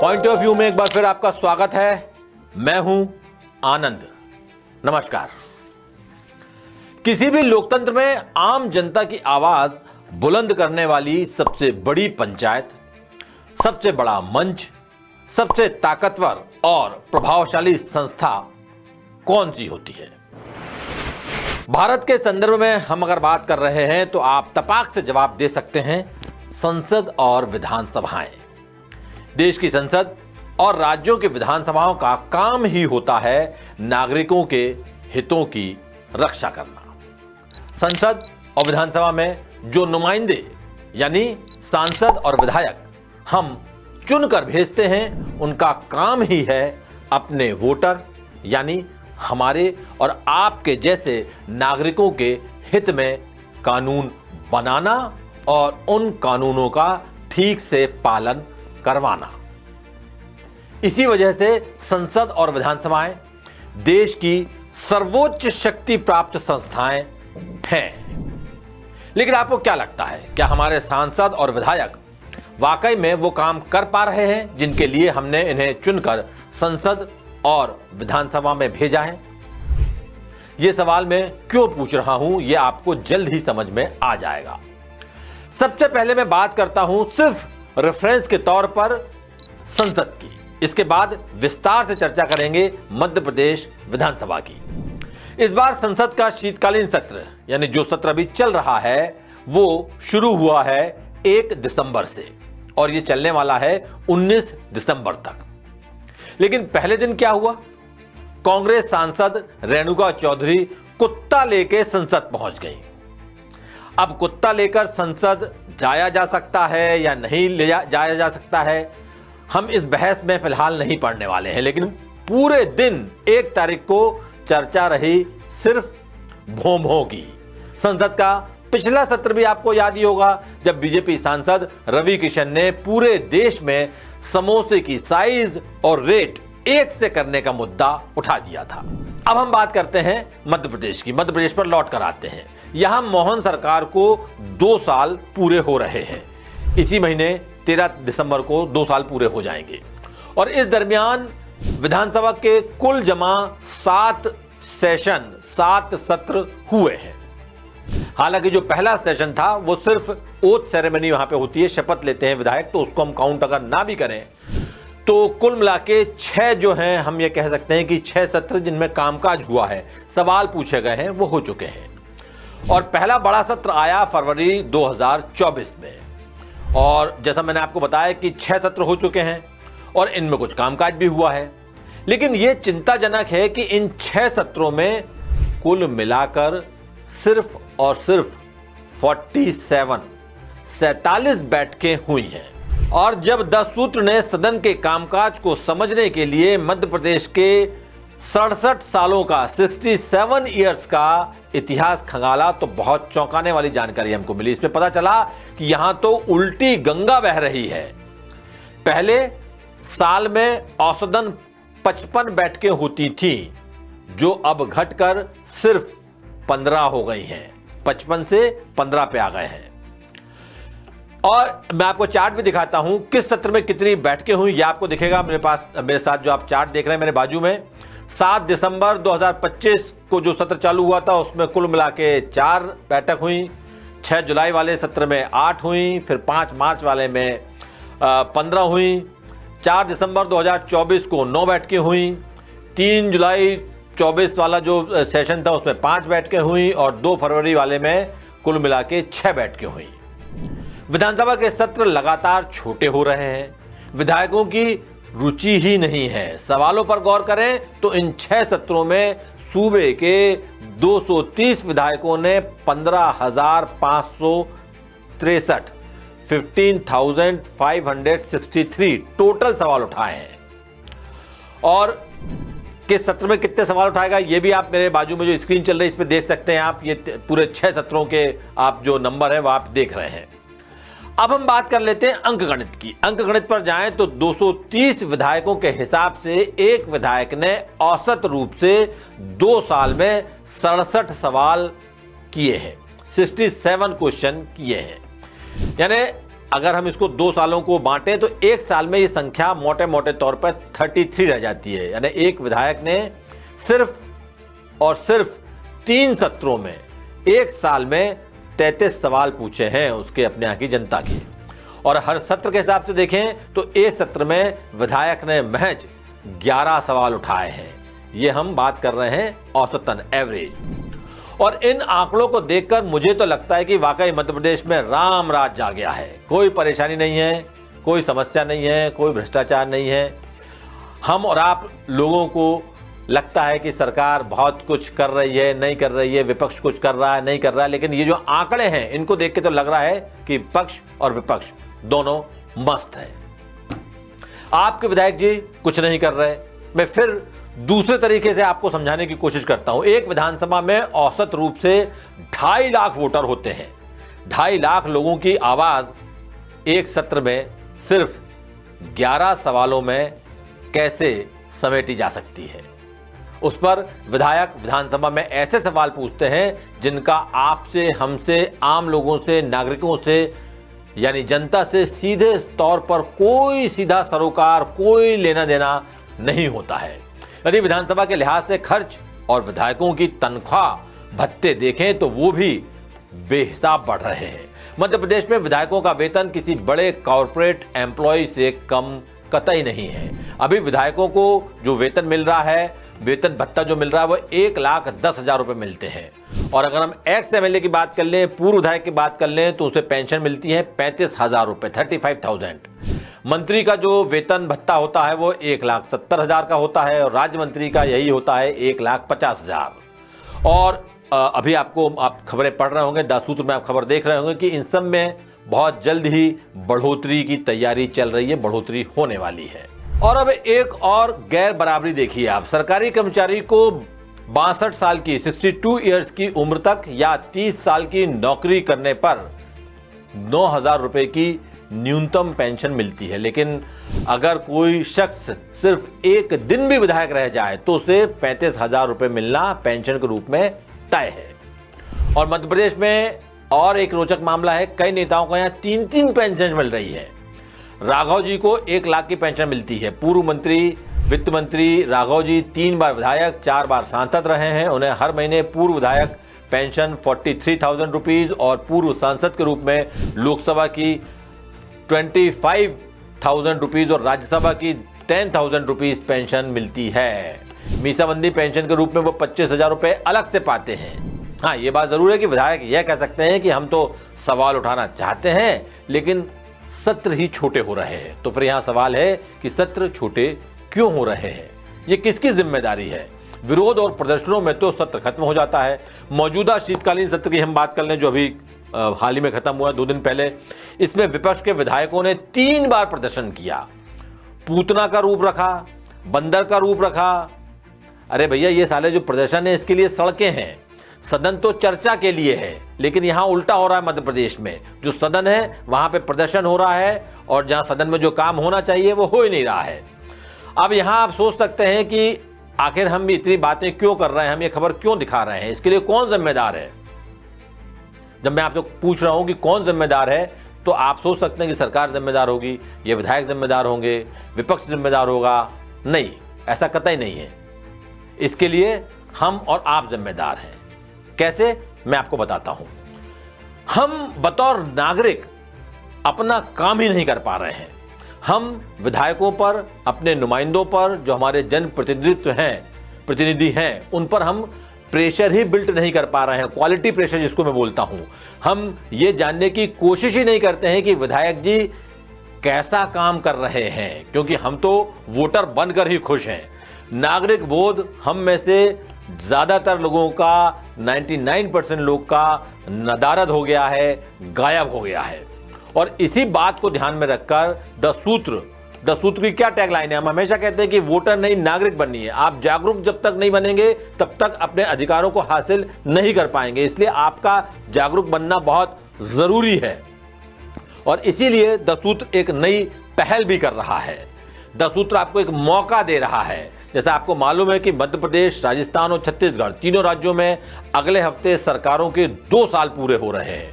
Point of view में एक बार फिर आपका स्वागत है। मैं हूं आनंद। नमस्कार। किसी भी लोकतंत्र में आम जनता की आवाज बुलंद करने वाली सबसे बड़ी पंचायत, सबसे बड़ा मंच, सबसे ताकतवर और प्रभावशाली संस्था कौन सी होती है? भारत के संदर्भ में हम अगर बात कर रहे हैं तो आप तपाक से जवाब दे सकते हैं, संसद और विधानसभाएं। देश की संसद और राज्यों की विधानसभाओं का काम ही होता है नागरिकों के हितों की रक्षा करना। संसद और विधानसभा में जो नुमाइंदे यानी सांसद और विधायक हम चुनकर भेजते हैं, उनका काम ही है अपने वोटर यानी हमारे और आपके जैसे नागरिकों के हित में कानून बनाना और उन कानूनों का ठीक से पालन करवाना। इसी वजह से संसद और विधानसभाएं देश की सर्वोच्च शक्ति प्राप्त संस्थाएं हैं। लेकिन आपको क्या लगता है, क्या हमारे सांसद और विधायक वाकई में वो काम कर पा रहे हैं जिनके लिए हमने इन्हें चुनकर संसद और विधानसभा में भेजा है? यह सवाल मैं क्यों पूछ रहा हूं, यह आपको जल्द ही समझ में आ जाएगा। सबसे पहले मैं बात करता हूं सिर्फ रेफरेंस के तौर पर संसद की। इसके बाद विस्तार से चर्चा करेंगे मध्य प्रदेश विधानसभा की। इस बार संसद का शीतकालीन सत्र यानी जो सत्र अभी चल रहा है वो शुरू हुआ है 1 दिसंबर से और ये चलने वाला है 19 दिसंबर तक। लेकिन पहले दिन क्या हुआ? कांग्रेस सांसद रेणुका चौधरी कुत्ता लेके संसद पहुंच गई। अब कुत्ता लेकर संसद जाया जा सकता है या नहीं ले जाया जा सकता है, हम इस बहस में फिलहाल नहीं पढ़ने वाले हैं। लेकिन पूरे दिन 1 तारीख को चर्चा रही सिर्फ भों-भों की। संसद का पिछला सत्र भी आपको याद ही होगा जब बीजेपी सांसद रवि किशन ने पूरे देश में समोसे की साइज और रेट एक से करने का मुद्दा उठा दिया था। अब हम बात करते हैं मध्य प्रदेश की। मध्य प्रदेश पर लौट कर आते हैं। यहां मोहन सरकार को 2 साल पूरे हो रहे हैं। इसी महीने 13 दिसंबर को 2 साल पूरे हो जाएंगे और इस दरमियान विधानसभा के कुल जमा 7 सत्र हुए हैं। हालांकि जो पहला सेशन था वो सिर्फ ओथ सेरेमनी वहां पे होती है, शपथ लेते हैं विधायक, तो उसको हम काउंट अगर ना भी करें तो कुल मिला के 6 जो हैं, हम ये कह सकते हैं कि 6 सत्र जिनमें कामकाज हुआ है, सवाल पूछे गए हैं, वो हो चुके हैं। और पहला बड़ा सत्र आया फरवरी 2024 में और जैसा मैंने आपको बताया कि 6 सत्र हो चुके हैं और इनमें कुछ कामकाज भी हुआ है। लेकिन यह चिंताजनक है कि इन 6 सत्रों में कुल मिलाकर सिर्फ और सिर्फ 47 बैठकें हुई हैं। और जब 10 सूत्र ने सदन के कामकाज को समझने के लिए मध्य प्रदेश के 67 सालों का 67 इयर्स का इतिहास खंगाला तो बहुत चौंकाने वाली जानकारी हमको मिली। इसमें पता चला कि यहां तो उल्टी गंगा बह रही है। पहले साल में औसतन 55 बैठकें होती थी जो अब घटकर सिर्फ 15 हो गई हैं। 55 से 15 पे आ गए हैं। और मैं आपको चार्ट भी दिखाता हूं किस सत्र में कितनी बैठकें हुई। यह आपको दिखेगा मेरे पास, मेरे साथ जो आप चार्ट देख रहे हैं मेरे बाजू में। 7 दिसंबर 2025 को जो सत्र चालू हुआ था उसमें कुल मिला के 4 बैठक हुई। 6 जुलाई वाले सत्र में 8 हुई, फिर 5 मार्च वाले में 15 हुई। 4 दिसंबर 2024 को 9 बैठकें हुई। 3 जुलाई 24 वाला जो सेशन था उसमें 5 बैठकें हुई और 2 फरवरी वाले में कुल मिला के 6 बैठकें हुई। विधानसभा के सत्र लगातार छोटे हो रहे हैं। विधायकों की रुचि ही नहीं है। सवालों पर गौर करें तो इन 6 सत्रों में सूबे के 230 विधायकों ने 15,563 15,563 टोटल सवाल उठाए हैं। और किस सत्र में कितने सवाल उठाएगा ये भी आप मेरे बाजू में जो स्क्रीन चल रही है इस पे देख सकते हैं आप। ये पूरे 6 सत्रों के आप जो नंबर है वो आप देख रहे हैं। अब हम बात कर लेते हैं अंकगणित की। अंकगणित पर जाएं तो 230 विधायकों के हिसाब से एक विधायक ने औसत रूप से 2 साल में 67 सवाल किए हैं, 67 क्वेश्चन किए हैं। यानी अगर हम इसको 2 सालों को बांटें तो एक साल में ये संख्या मोटे मोटे तौर पर 33 रह जाती है। यानी एक विधायक ने सिर्फ और सिर्फ 3 सत्रों में एक साल में 33 सवाल पूछे हैं उसके अपने यहाँ की जनता के। और हर सत्र के हिसाब से देखें तो एक सत्र में विधायक ने महज 11 सवाल उठाए हैं। ये हम बात कर रहे हैं औसतन, एवरेज। और इन आंकड़ों को देखकर मुझे तो लगता है कि वाकई मध्य प्रदेश में राम राज जा गया है। कोई परेशानी नहीं है, कोई समस्या नहीं है, कोई भ्रष्टाचार नहीं है। हम और आप लोगों को लगता है कि सरकार बहुत कुछ कर रही है, नहीं कर रही है, विपक्ष कुछ कर रहा है, नहीं कर रहा है, लेकिन ये जो आंकड़े हैं इनको देख के तो लग रहा है कि पक्ष और विपक्ष दोनों मस्त हैं। आपके विधायक जी कुछ नहीं कर रहे। मैं फिर दूसरे तरीके से आपको समझाने की कोशिश करता हूं। एक विधानसभा में औसत रूप से 2.5 लाख वोटर होते हैं। 2.5 लाख लोगों की आवाज एक सत्र में सिर्फ 11 सवालों में कैसे समेटी जा सकती है। उस पर विधायक विधानसभा में ऐसे सवाल पूछते हैं जिनका आपसे, हमसे, आम लोगों से, नागरिकों से यानी जनता से सीधे तौर पर कोई सीधा सरोकार, कोई लेना देना नहीं होता है। यदि विधानसभा के लिहाज से खर्च और विधायकों की तनख्वाह भत्ते देखें तो वो भी बेहिसाब बढ़ रहे हैं। मध्य प्रदेश में विधायकों का वेतन किसी बड़े कॉर्पोरेट एम्प्लॉय से कम कतई नहीं है। अभी विधायकों को जो वेतन मिल रहा है, वेतन भत्ता जो मिल रहा है, वो 1,10,000 रुपए मिलते हैं। और अगर हम एक्स एमएलए की बात कर लें, पूर्व विधायक की बात कर लें, तो उसे पेंशन मिलती है 35,000 रुपए, 35,000। मंत्री का जो वेतन भत्ता होता है वो 1,70,000 का होता है और राज्य मंत्री का यही होता है 1,50,000। और अभी आप खबरें पढ़ रहे होंगे, द सूत्र में आप खबर देख रहे होंगे कि इन सब में बहुत जल्द ही बढ़ोतरी की तैयारी चल रही है, बढ़ोतरी होने वाली है। और अब एक और गैर बराबरी देखिए आप। सरकारी कर्मचारी को 62 साल की 62 ईयर्स की उम्र तक या 30 साल की नौकरी करने पर 9,000 रुपए की न्यूनतम पेंशन मिलती है। लेकिन अगर कोई शख्स सिर्फ एक दिन भी विधायक रह जाए तो उसे 35,000 रुपए मिलना पेंशन के रूप में तय है। और मध्य प्रदेश में और एक रोचक मामला है, कई नेताओं को यहाँ 3-3 पेंशन मिल रही है। राघव जी को 1 लाख की पेंशन मिलती है। पूर्व मंत्री, वित्त मंत्री राघव जी 3 बार विधायक, 4 बार सांसद रहे हैं। उन्हें हर महीने पूर्व विधायक पेंशन 43,000 रुपीज और पूर्व सांसद के रूप में लोकसभा की 25,000 रुपीज और राज्यसभा की 10,000 रुपीज पेंशन मिलती है। मीसाबंदी पेंशन के रूप में वो 25,000 रुपए अलग से पाते हैं। हाँ, ये बात जरूर है कि विधायक यह कह सकते हैं कि हम तो सवाल उठाना चाहते हैं लेकिन सत्र ही छोटे हो रहे हैं। तो फिर यहां सवाल है कि सत्र छोटे क्यों हो रहे हैं, ये किसकी जिम्मेदारी है? विरोध और प्रदर्शनों में तो सत्र खत्म हो जाता है। मौजूदा शीतकालीन सत्र की हम बात कर लें जो अभी हाल ही में खत्म हुआ 2 दिन पहले, इसमें विपक्ष के विधायकों ने 3 बार प्रदर्शन किया। पूतना का रूप रखा, बंदर का रूप रखा। अरे भैया, ये साले जो प्रदर्शन है इसके लिए सड़कें हैं, सदन तो चर्चा के लिए है। लेकिन यहां उल्टा हो रहा है। मध्य प्रदेश में जो सदन है वहां पे प्रदर्शन हो रहा है और जहां सदन में जो काम होना चाहिए वो हो ही नहीं रहा है। अब यहां आप सोच सकते हैं कि आखिर हम इतनी बातें क्यों कर रहे हैं, हम ये खबर क्यों दिखा रहे हैं, इसके लिए कौन जिम्मेदार है? जब मैं आपसे पूछ रहा हूं कि कौन जिम्मेदार है तो आप सोच सकते हैं कि सरकार जिम्मेदार होगी, ये विधायक जिम्मेदार होंगे, विपक्ष जिम्मेदार होगा। नहीं, ऐसा कतई नहीं है। इसके लिए हम और आप जिम्मेदार हैं। कैसे, मैं आपको बताता हूं। हम बतौर नागरिक अपना काम ही नहीं कर पा रहे हैं। हम विधायकों पर, अपने नुमाइंदों पर, जो हमारे जन प्रतिनिधि हैं, उन पर हम प्रेशर ही बिल्ट नहीं कर पा रहे हैं। क्वालिटी प्रेशर जिसको मैं बोलता हूं। हम ये जानने की कोशिश ही नहीं करते हैं कि विधायक जी कैसा काम कर रहे हैं, क्योंकि हम तो वोटर बनकर ही खुश हैं। नागरिक बोध हम में से ज्यादातर लोगों का, 99% लोग का नदारद हो गया है, गायब हो गया है। और इसी बात को ध्यान में रखकर द सूत्र की क्या टैगलाइन है? हम हमेशा कहते हैं कि वोटर नहीं, नागरिक बननी है। आप जागरूक जब तक नहीं बनेंगे तब तक अपने अधिकारों को हासिल नहीं कर पाएंगे। इसलिए आपका जागरूक बनना बहुत जरूरी है। और इसीलिए द सूत्र एक नई पहल भी कर रहा है। द सूत्र आपको एक मौका दे रहा है। जैसा आपको मालूम है कि मध्य प्रदेश, राजस्थान और छत्तीसगढ़, तीनों राज्यों में अगले हफ्ते सरकारों के 2 साल पूरे हो रहे हैं।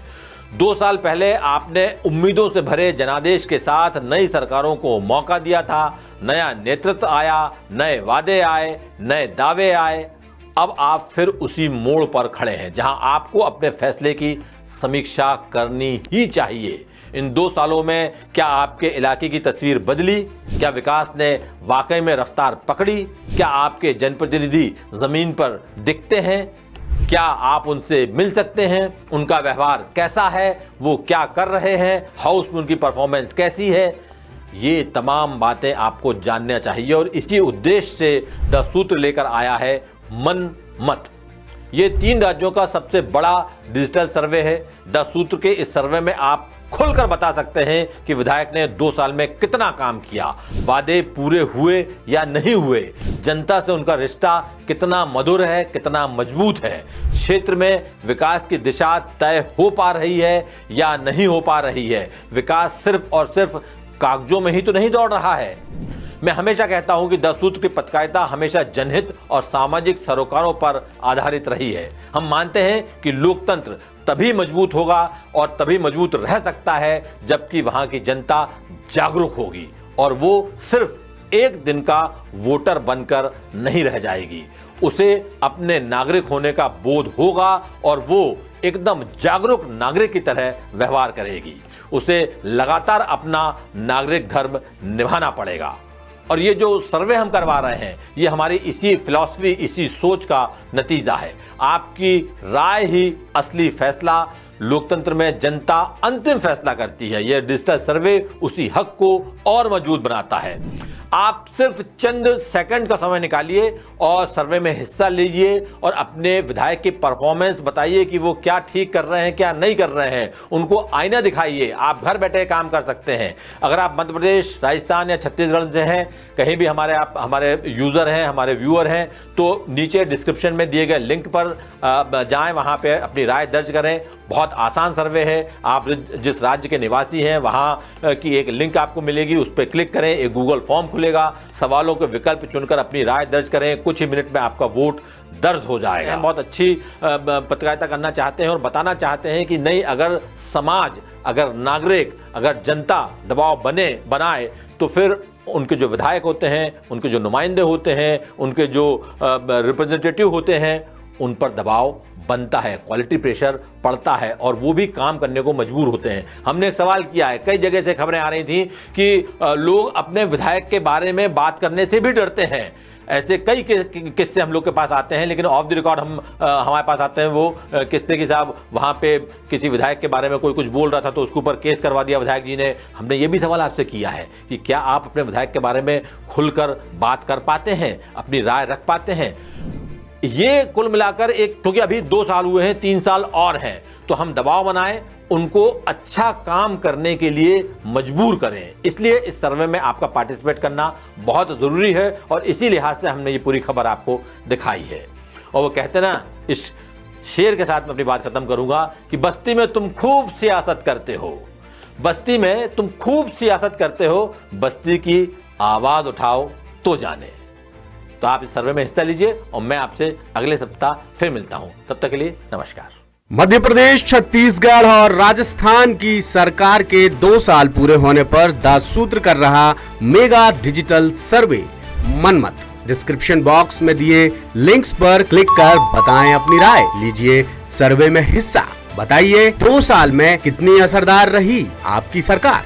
2 साल पहले आपने उम्मीदों से भरे जनादेश के साथ नई सरकारों को मौका दिया था, नया नेतृत्व आया, नए वादे आए, नए दावे आए। अब आप फिर उसी मोड़ पर खड़े हैं जहां आपको अपने फैसले की समीक्षा करनी ही चाहिए। इन 2 सालों में क्या आपके इलाके की तस्वीर बदली? क्या विकास ने वाकई में रफ्तार पकड़ी? क्या आपके जनप्रतिनिधि जमीन पर दिखते हैं? क्या आप उनसे मिल सकते हैं? उनका व्यवहार कैसा है? वो क्या कर रहे हैं? हाउस में उनकी परफॉर्मेंस कैसी है? ये तमाम बातें आपको जानना चाहिए और इसी उद्देश्य से द सूत्र लेकर आया है मन मत। ये 3 राज्यों का सबसे बड़ा डिजिटल सर्वे है। द सूत्र के इस सर्वे में आप खुलकर बता सकते हैं कि विधायक ने 2 साल में कितना काम किया, वादे पूरे हुए या नहीं हुए, जनता से उनका रिश्ता कितना मधुर है, कितना मजबूत है, क्षेत्र में विकास की दिशा तय हो पा रही है या नहीं हो पा रही है, विकास सिर्फ और सिर्फ कागजों में ही तो नहीं दौड़ रहा है। मैं हमेशा कहता हूं कि द सूत्र की पत्रकारिता हमेशा जनहित और सामाजिक सरोकारों पर आधारित रही है। हम मानते हैं कि लोकतंत्र तभी मजबूत होगा और तभी मजबूत रह सकता है जबकि वहां की जनता जागरूक होगी और वो सिर्फ एक दिन का वोटर बनकर नहीं रह जाएगी। उसे अपने नागरिक होने का बोध होगा और वो एकदम जागरूक नागरिक की तरह व्यवहार करेगी। उसे लगातार अपना नागरिक धर्म निभाना पड़ेगा। और ये जो सर्वे हम करवा रहे हैं ये हमारी इसी फिलॉसफी, इसी सोच का नतीजा है। आपकी राय ही असली फैसला, लोकतंत्र में जनता अंतिम फैसला करती है। यह डिजिटल सर्वे उसी हक को और मजबूत बनाता है। आप सिर्फ चंद सेकंड का समय निकालिए और सर्वे में हिस्सा लीजिए और अपने विधायक की परफॉर्मेंस बताइए कि वो क्या ठीक कर रहे हैं, क्या नहीं कर रहे हैं। उनको आईना दिखाइए। आप घर बैठे काम कर सकते हैं। अगर आप मध्य प्रदेश, राजस्थान या छत्तीसगढ़ से हैं, कहीं भी हमारे यूजर हैं, हमारे व्यूअर हैं, तो नीचे डिस्क्रिप्शन में दिए गए लिंक पर जाएं, वहां पे अपनी राय दर्ज करें। बहुत आसान सर्वे है। आप जिस राज्य के निवासी हैं वहां की एक लिंक आपको मिलेगी, उस पर क्लिक करें, एक गूगल फॉर्म खुलेगा, सवालों के विकल्प चुनकर अपनी राय दर्ज करें। कुछ ही मिनट में आपका वोट दर्ज हो जाएगा। हम बहुत अच्छी पत्रकारिता करना चाहते हैं और बताना चाहते हैं कि नहीं, अगर समाज, अगर नागरिक, अगर जनता दबाव बनाए तो फिर उनके जो विधायक होते हैं, उनके जो नुमाइंदे होते हैं, उनके जो रिप्रेजेंटेटिव होते हैं, उन पर दबाव बनता है, क्वालिटी प्रेशर पड़ता है और वो भी काम करने को मजबूर होते हैं। हमने एक सवाल किया है, कई जगह से खबरें आ रही थी कि लोग अपने विधायक के बारे में बात करने से भी डरते हैं। ऐसे कई किस्से हम लोग के पास आते हैं, लेकिन ऑफ द रिकॉर्ड हमारे पास आते हैं वो किस्से कि साहब वहाँ पे किसी विधायक के बारे में कोई कुछ बोल रहा था तो उसके ऊपर केस करवा दिया विधायक जी ने। हमने ये भी सवाल आपसे किया है कि क्या आप अपने विधायक के बारे में खुलकर बात कर पाते हैं, अपनी राय रख पाते हैं। ये कुल मिलाकर क्योंकि अभी 2 साल हुए हैं, 3 साल और हैं, तो हम दबाव बनाएं, उनको अच्छा काम करने के लिए मजबूर करें। इसलिए इस सर्वे में आपका पार्टिसिपेट करना बहुत ज़रूरी है और इसी लिहाज से हमने ये पूरी खबर आपको दिखाई है। और वो कहते ना, इस शेर के साथ मैं अपनी बात खत्म करूंगा कि बस्ती में तुम खूब सियासत करते हो, बस्ती में तुम खूब सियासत करते हो, बस्ती की आवाज़ उठाओ तो जाने। तो आप इस सर्वे में हिस्सा लीजिए और मैं आपसे अगले सप्ताह फिर मिलता हूं। तब तक के लिए नमस्कार। मध्य प्रदेश, छत्तीसगढ़ और राजस्थान की सरकार के 2 साल पूरे होने पर द सूत्र कर रहा mega digital survey Manmath. Description box में दिए लिंक्स पर क्लिक कर बताएं अपनी राय, लीजिए सर्वे में हिस्सा। बताइए 2 साल में कितनी असरदार रही आपकी सरकार।